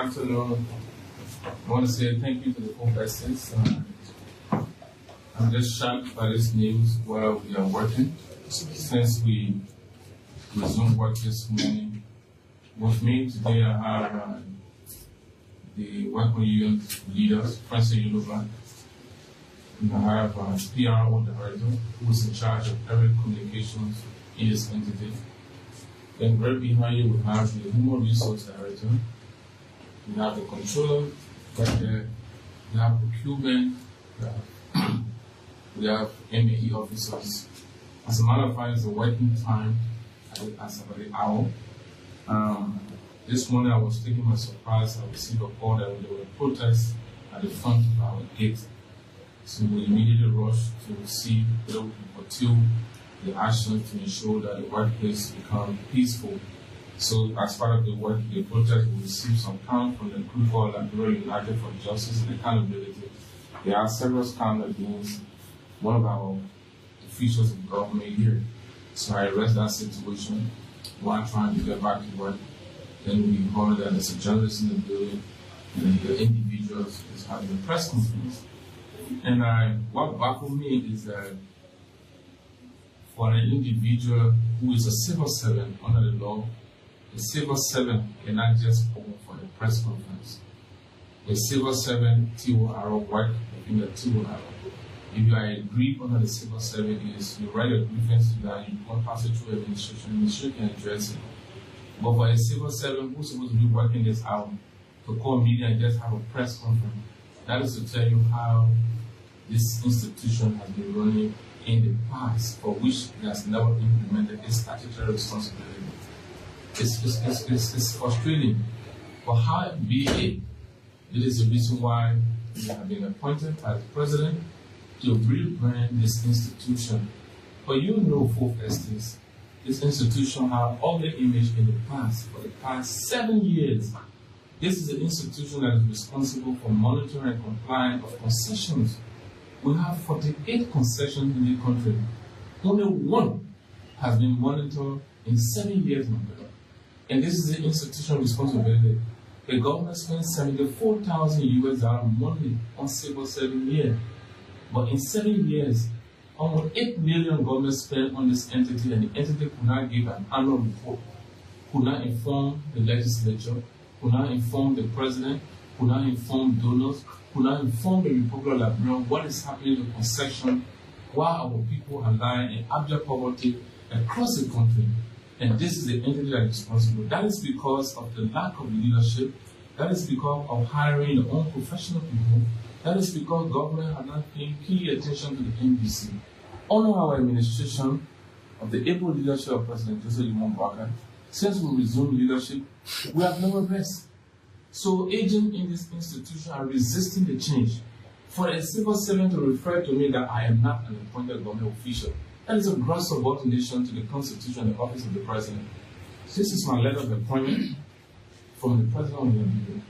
afternoon. I want to say thank you to the Concessions. I'm just shocked by this news while we are working. Since we resumed work this morning, with me today I have the working union leaders, Francis Yoruba. I have PRO director who is in charge of every communications in this entity. Then right behind you we have the human resource director. We have the controller right there. We have procurement. We have MAE officers. As a matter of fact, it's a working time as about the hour. This morning I was taking my surprise. I received a call that there were protests at the front of our gate. So we immediately rushed to see whether we can curtail the action to ensure that the workplace becomes peaceful. So as part of the work, the protest will receive some count from the group called Liberal United for Justice and Accountability. There are several count against one of our officials of government here. So I arrest that situation while trying to get back to work. Then we heard that there's a journalist in the building and the individuals is having a press conference. And what baffled me is that for an individual who is a civil servant under the law, a civil servant cannot just call for a press conference. A civil servant TOR work within the TOR. If you are aggrieved under the civil servant, is you write a grievance to that, you can pass it through administration can address it. But for a civil servant who's supposed to be working this out, to call media and just have a press conference, that is to tell you how this institution has been running in the past, for which it has never implemented its statutory responsibility. It's frustrating. But how be it is the reason why we have been appointed by the president to rebrand this institution. But you know, folk estates, this institution has ugly image in the past. For the past 7 years, this is an institution that is responsible for monitoring and compliance of concessions. We have 48 concessions in the country. Only one has been monitored in 7 years, my brother. And this is the institutional responsibility. The government spends $74,000 monthly on civil service year. But in 7 years, almost $8 million government spent on this entity, and the entity could not give an annual report, could not inform the legislature, could not inform the president, could not inform donors, could not inform the Republic of Liberia what is happening to concession, why our people are lying in abject poverty across the country. And this is the entity that is responsible. That is because of the lack of leadership. That is because of hiring the unprofessional people. That is because government has not paid key attention to the NBC. Under our administration of the able leadership of President Joseph Barker, since we resumed leadership, we have never rest. So agents in this institution are resisting the change. For a civil servant to refer to me that I am not an appointed government official, that is a gross subordination to the Constitution and the office of the President. This is my letter of appointment from the President of the Republic.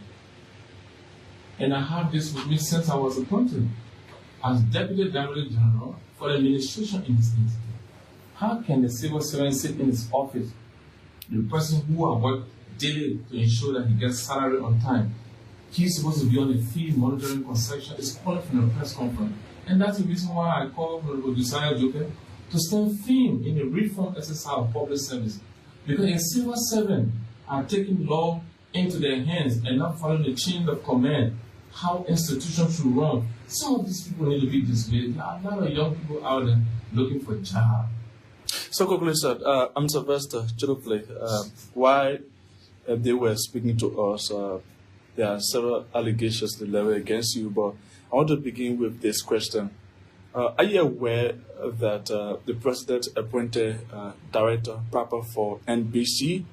And I have this with me since I was appointed as Deputy Director General for the administration in this entity. How can the civil servant sit in his office, the person who has worked daily to ensure that he gets salary on time? He's supposed to be on the field monitoring concession, is calling from the press conference. And that's the reason why I called for Josiah Joker to stand firm in the reform exercise of public service. Because a civil servant are taking law into their hands and not following the chain of command, how institutions should run. Some of these people need to be dismayed. There are a lot of young people out there looking for a job. So, conclusion, I'm Sylvester Chidokle. Why they were speaking to us, there are several allegations leveled against you, but I want to begin with this question. Are you aware that the president appointed director proper for NBC?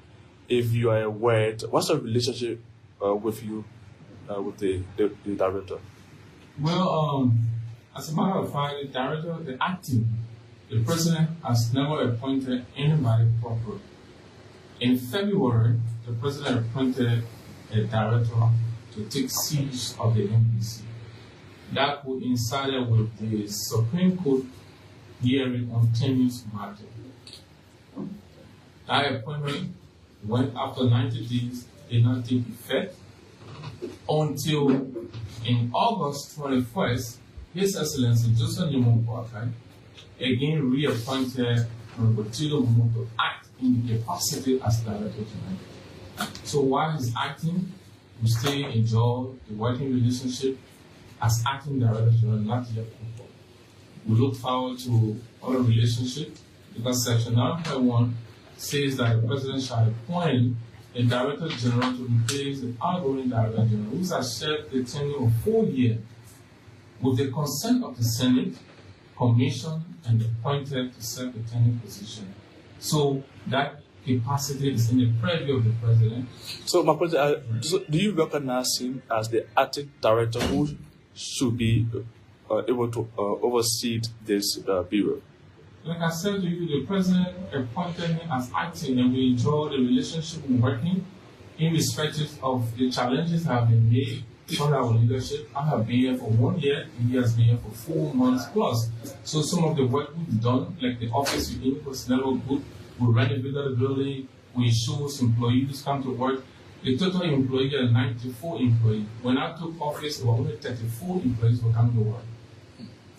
If you are aware, what's the relationship with you, with the director? Well, as a matter of fact, the director, the president has never appointed anybody proper. In February, the president appointed a director to take siege of the NBC. That coincided with the Supreme Court hearing on tenuous matter. That appointment went after 90 days, did not take effect. until in August 21st, His Excellency Joseph Nyamu again reappointed Honorable Tito Mumu to act in the capacity as Director General. So while he's acting, we still enjoy the working relationship as acting Director General, not yet. We look forward to our relationship because Section 9.1 says that the President shall appoint a Director General to replace the outgoing Director General, who has served the tenure of 4 years with the consent of the Senate, commissioned and appointed to serve the tenure position. So that capacity is in the purview of the President. So, my question, do you recognize him as the acting director who should be able to oversee this bureau? Like I said to you, the President appointed me as acting, and we enjoy the relationship working in respect of the challenges that have been made under our leadership. I have been here for 1 year, and he has been here for 4 months plus. So some of the work we've done, like the office within was never good. We renovated the building, we ensure employees come to work. The total employees are 94 employees. When I took office, there were only 34 employees who come to work.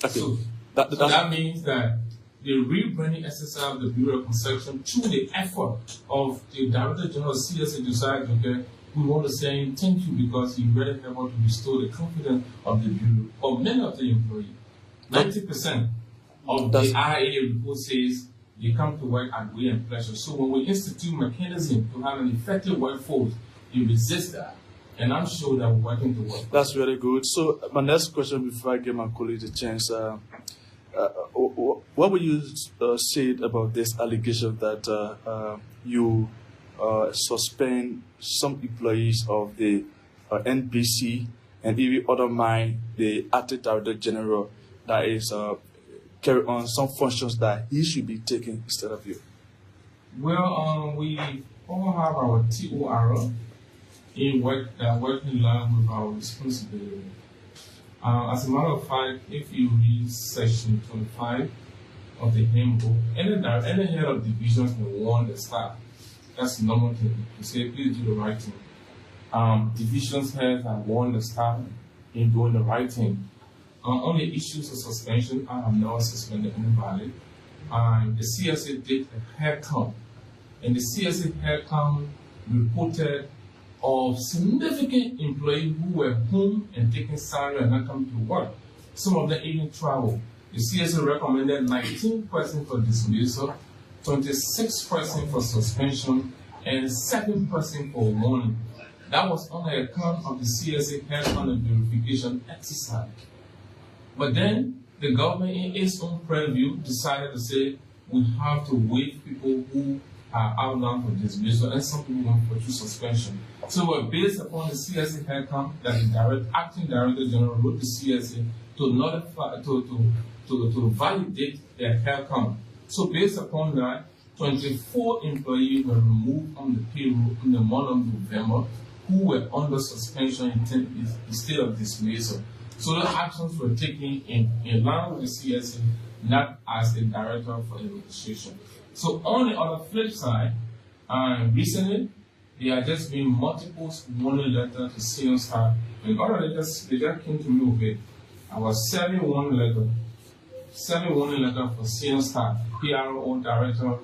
Okay. So that means that the rebranding exercise of the Bureau of Concessions through the effort of the Director General of CSA decided, okay, we want to say thank you because you really helped to restore the confidence of the Bureau. For many of the employees, 90% of the IAA report says they come to work at will and pleasure. So when we institute mechanism to have an effective workforce, you resist that. And I'm sure that we're working to work. That's very good. So my next question before I give my colleague the chance, what would you say about this allegation that you suspend some employees of the NBC and even undermine the acting Director General that is carry on some functions that he should be taking instead of you? Well, we all have our TOR in work that work in line with our responsibility. As a matter of fact, if you read section 25 of the handbook, any head of division can warn the staff. That's the normal thing. You say, please do the right thing. Divisions heads have warned the staff in doing the right thing. On the issues of suspension, I have never suspended anybody. The CSA did a head count, and the CSA head count reported of significant employees who were home and taking salary and not coming to work. Some of them even travel. The CSA recommended 19% for dismissal, 26% for suspension, and 7% for warning. That was on the account of the CSA head count and verification exercise. But then the government, in its own purview, decided to say we have to waive people who are outlined for dismissal and some people want for suspension. So we're based upon the CSA head count that the acting Director General wrote the CSA to notify to validate their head count. So based upon that, 24 employees were removed from the payroll in the month of November who were under suspension instead of dismissal. So the actions were taken in line with the CSA, not as the Director for Administration. So on the other flip side, recently, there have just been multiple warning letters to senior staff. And all of they just came to me with it. I was 7 warning letters for senior staff, PRO, Director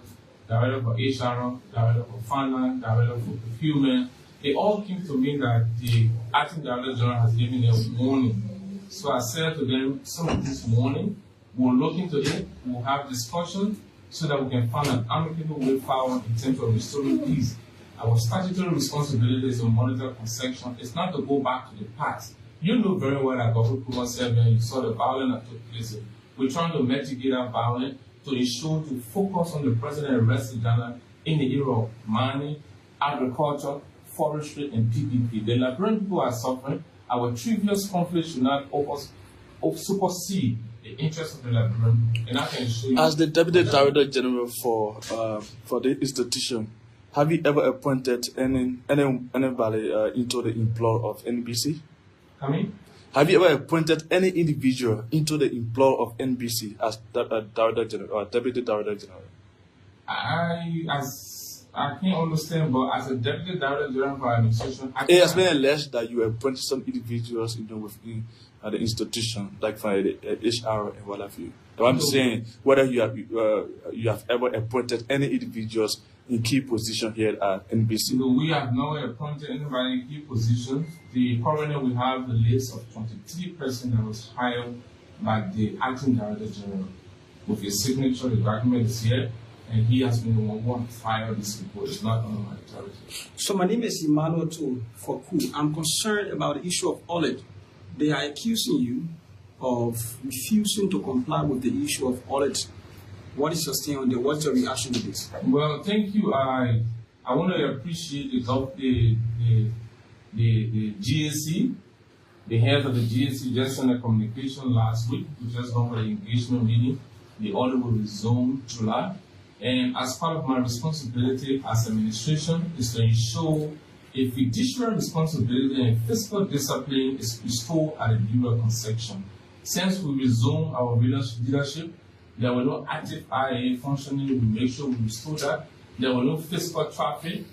for HR, Director for Finance, Director for Procurement. They all came to me that the acting Director General has given a warning. So I said to them, some of this warning, we'll look into it, we'll have discussion, so that we can find an amicable way forward in terms of restoring peace. Our statutory responsibility is to monitor concession. It's not to go back to the past. You know very well that Governor Kuma said when you saw the violence that took place. We're trying to mitigate that violence to ensure to focus on the President arrested Ghana in the era of mining, agriculture, forestry, and PPP. The Liberian people are suffering. Our trivial conflict should not supersede the interests of the Liberian, and I can show you. As the Deputy Director General for the institution, have you ever appointed anybody into the employ of NBC? Coming? Have you ever appointed any individual into the employ of NBC as Director General or Deputy Director General? As I can't understand, but as a deputy director general for administration, it has been alleged that you appointed some individuals, within the institution, like for the HR and what have you. So I'm saying whether you have ever appointed any individuals in key position here at NBC. No, we have not appointed anybody in key positions. Currently we have the list of 23 persons that was hired by the acting director general. With his signature, the document is here, and he has been the one who filed this report. It's not under my authority. So my name is Emmanuel for Ku. I'm concerned about the issue of audit. They are accusing you of refusing to comply with the issue of audit. What is your stand on that? What's your reaction to this? Well, thank you. I want to appreciate the GAC, the head of the GAC just sent a communication last week. We just gone for the engagement meeting. The audit will resume July. And as part of my responsibility as administration is to ensure a fiduciary responsibility and fiscal discipline is restored at the Bureau of Concessions. Since we resume our leadership, there were no active IA functioning. We make sure we restore that. There were no fiscal traffic.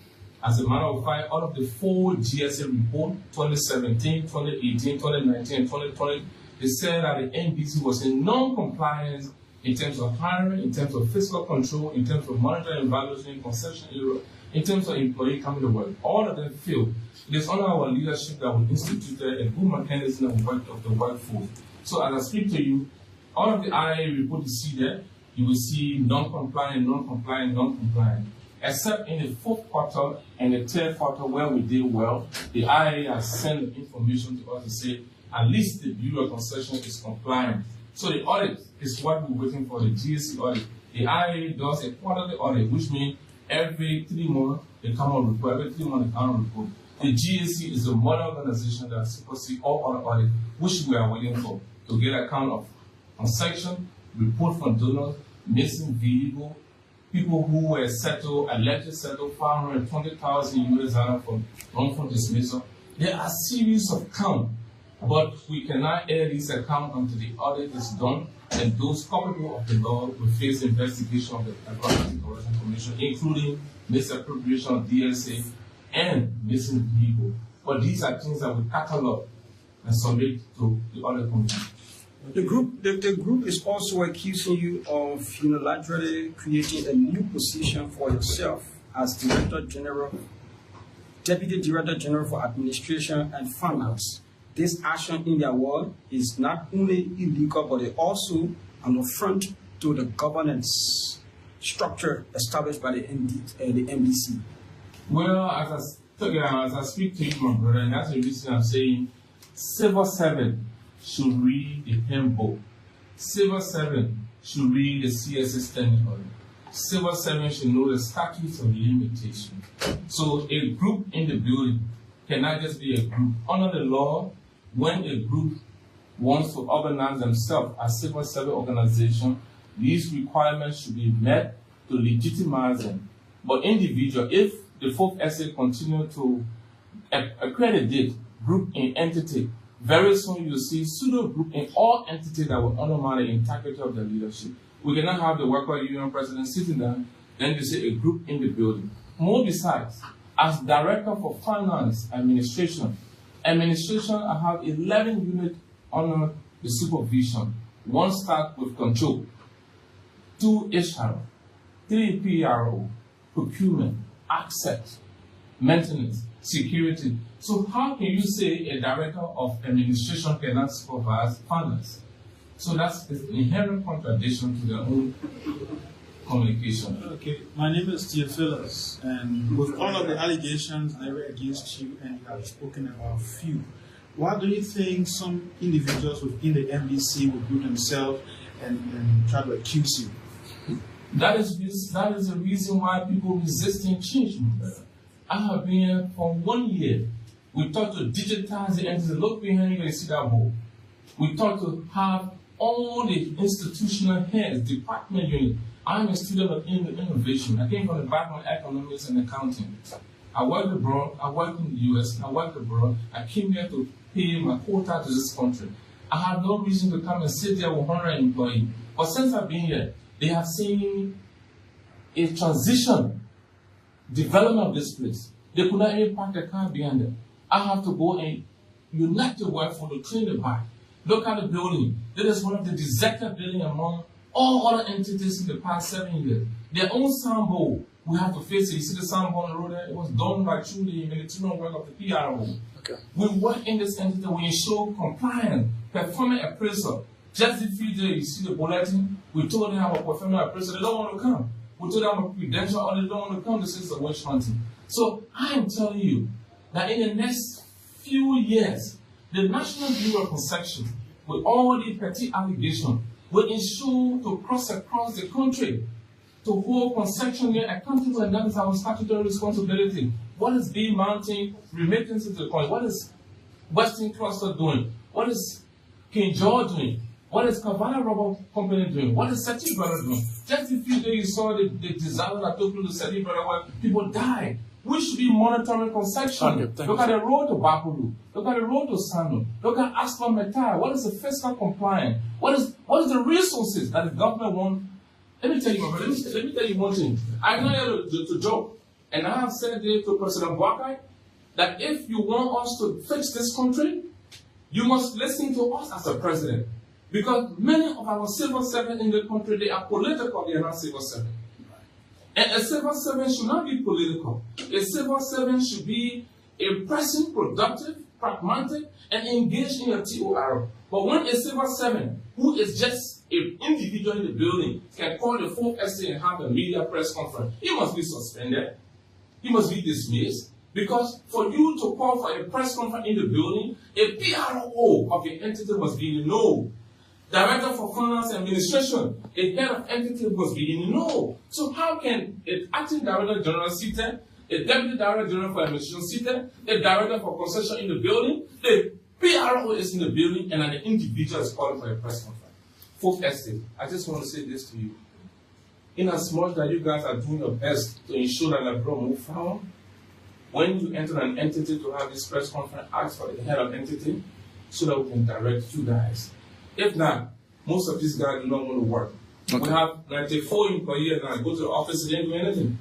As a matter of fact, out of the 4 GSA reports, 2017, 2018, 2019, and 2020, they said that the NBC was in non-compliance in terms of hiring, in terms of fiscal control, in terms of monitoring and evaluation, concession area, in terms of employee coming to work. All of them failed. It is under our leadership that we instituted a good mechanism of the workforce. So as I speak to you, all of the IA report you see there, you will see non-compliant, non-compliant, non-compliant. Except in the 4th quarter and the 3rd quarter where we did well, the IA has sent the information to us to say at least the Bureau of Concessions is compliant. So the audit is what we're waiting for, the GSC audit. The IA does a quarterly audit, which means every 3 months they come out report, every 3 months they come out report. The GSC is a model organization that supersedes all other audits, which we are waiting for, to get account of transaction, report from donors, missing vehicle, people who were settled, alleged settled $520,000 for wrongful dismissal. There are a series of counts, but we cannot air these accounts until the audit is done, and those culpable of the law will face investigation of the Environmental Corruption Commission, including misappropriation of DSA and missing vehicle. But these are things that we catalog and submit to the audit commission. The group is also accusing you of unilaterally creating a new position for yourself as Deputy Director General for Administration and Finance. This action, in their word, is not only illegal, but it also an affront to the governance structure established by the NBC. Well, as I speak to you, my brother, and that's the reason I'm saying civil servant should read the handbook. Civil servant should read the CSA standing order. Civil servant should know the statutes of limitation. So a group in the building cannot just be a group. Under the law, when a group wants to organize themselves as civil service organization, these requirements should be met to legitimize them. But individual, if the 4th essay continue to accredit group in entity, very soon you'll see pseudo group in all entities that will undermine the integrity of the leadership. We cannot have the worker union president sitting down, then you say a group in the building. More besides, as director for finance administration, I have 11 units under the supervision. 1 staff with control, 2 HR, 3 PRO, procurement, access, maintenance, security. So how can you say a director of administration cannot supervise finance? So that's an inherent contradiction to their own communication. Okay, my name is Theophilus, and with all of the allegations that were against you, and you have spoken about few, why do you think some individuals within the NBC will group themselves and try to accuse you? That is the reason why people resisting change. I have been here for 1 year. We thought to digitize the entity. Look behind you and see that board. We thought to have all the institutional heads, department unit. I'm a student of innovation. I came from the background of economics and accounting. I worked abroad, I worked in the US, I worked abroad. I came here to pay my quota to this country. I have no reason to come and sit there with 100 employees. But since I've been here, they have seen a transition development of this place. They could not even park the car behind them. I have to go and unite the workforce to clean the back. Look at the building. This is one of the deserted buildings among all other entities in the past 7 years. Their own sample, we have to face it. You see the sample on the road there? It was done by truly military work of the PRO. Okay. We work in this entity, we ensure compliance, performing appraisal. Just a few days, you see the bulletin, we told them about performing appraisal, they don't want to come. We told them about credential, or they don't want to come, this is the witch hunting. So I am telling you that in the next few years, the National Bureau of Concessions, with all the petty allegations, will ensure to cross across the country to hold concessionaire accountable, and that is our statutory responsibility. What is B Mountain remittance to the country? What is Western Cluster doing? What is King George doing? What is Cavana Rubber Company doing? What is Seti Brother doing? Just a few days you saw the disaster that took place to Seti Brother where people died. We should be monitoring concession. Look at the road to Bakulu. Look at the road to Sanu. Look at Aspa Metal. What is the fiscal compliance? What is the resources that the government wants? Let me tell you, let me tell you one thing. I'm not here to joke. And I have said it to President Boakai that if you want us to fix this country, you must listen to us as a president. Because many of our civil servants in the country, they are political, they are not civil servants. And a civil servant should not be political. A civil servant should be a person, productive, pragmatic, and engaged in a TOR. But when a civil servant, who is just an individual in the building, can call the full estate and have a media press conference, he must be suspended. He must be dismissed. Because for you to call for a press conference in the building, a PRO of the entity must be in the know. Director for Finance and Administration, a head of entity must be in the know. So how can an acting director general seated, a deputy director general for administration seated, a director for concession in the building, the PRO is in the building, and an individual is calling for a press conference? Folk estate, I just want to say this to you. In as much that you guys are doing your best to ensure that the bro move forward, when you enter an entity to have this press conference, ask for the head of entity so that we can direct you guys. If not, most of these guys do not want to work. Okay. We have 94 employees now. Go to the office, they didn't do anything.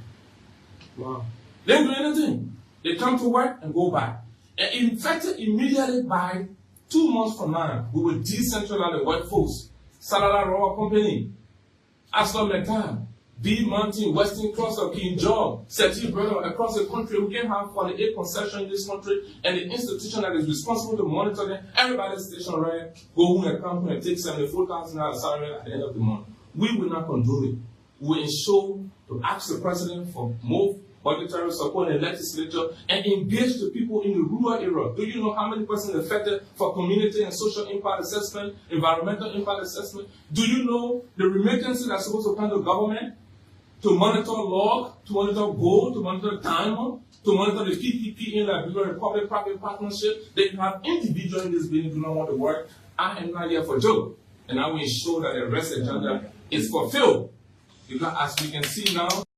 Wow. They didn't do anything. They come to work and go back. And in fact, immediately by 2 months from now, we will decentralize the workforce. Salala Rubber Company, Astor Metal, B Mountain, Western Cluster, King George, Seti Brother, across the country. We can have 48 concessions in this country, and the institution that is responsible to monitor them, everybody's stationed right, go home and come and take $74,000 salary at the end of the month. We will not condone it. We will ensure to ask the president for more budgetary support in the legislature and engage the people in the rural area. Do you know how many persons affected for community and social impact assessment, environmental impact assessment? Do you know the remittances that are supposed to come to government? To monitor log, to monitor gold, to monitor diamond, to monitor the PPP in Liberia, public-private partnership. They have individuals in this building who don't want to work. I am not here for joke. And I will ensure that the rest agenda is fulfilled. Because as we can see now,